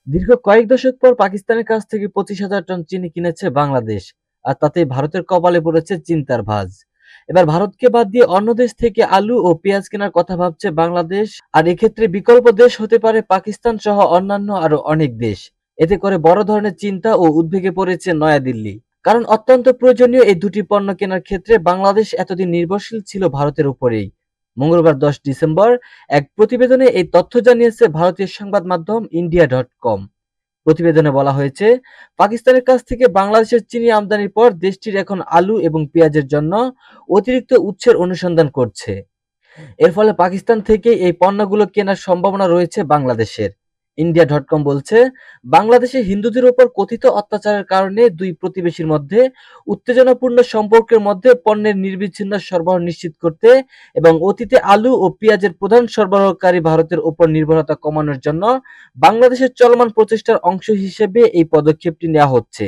দীর্ঘ কয়েক দশক পর পাকিস্তানের কাছ থেকে 25,000 টন চিনি কিনেছে বাংলাদেশ, আর তাতেই ভারতের কপালে পড়েছে চিন্তার ভাঁজ। এবার ভারতকে বাদ দিয়ে অন্য দেশ থেকে আলু ও পেঁয়াজ কেনার কথা ভাবছে বাংলাদেশ, আর এক্ষেত্রে বিকল্প দেশ হতে পারে পাকিস্তান সহ অন্যান্য আরো অনেক দেশ। এতে করে বড় ধরনের চিন্তা ও উদ্বেগে পড়েছে নয়াদিল্লি, কারণ অত্যন্ত প্রয়োজনীয় এই দুটি পণ্য কেনার ক্ষেত্রে বাংলাদেশ এতদিন নির্ভরশীল ছিল ভারতের উপরেই। মঙ্গলবার 10 ডিসেম্বর এক প্রতিবেদনে এই তথ্য জানিয়েছে ভারতীয় সংবাদ মাধ্যম ইন্ডিয়া.কম। প্রতিবেদনে বলা হয়েছে, পাকিস্তানের কাছ থেকে বাংলাদেশের চিনি আমদানির পর দেশটির এখন আলু এবং পেঁয়াজের জন্য অতিরিক্ত উৎসের অনুসন্ধান করছে। এর ফলে পাকিস্তান থেকে এই পণ্যগুলো কেনার সম্ভাবনা রয়েছে বাংলাদেশের। ইন্ডিয়া.কম বলছে, বাংলাদেশে হিন্দুদের ওপর কথিত অত্যাচারের কারণে দুই প্রতিবেশীর মধ্যে উত্তেজনাপূর্ণ সম্পর্কের মধ্যে পণ্যের নির্বিচ্ছিন্ন সরবরাহ নিশ্চিত করতে এবং অতীতে আলু ও পেঁয়াজের প্রধান সরবরাহকারী ভারতের ওপর নির্ভরতা কমানোর জন্য বাংলাদেশের চলমান প্রচেষ্টার অংশ হিসেবে এই পদক্ষেপটি নেওয়া হচ্ছে।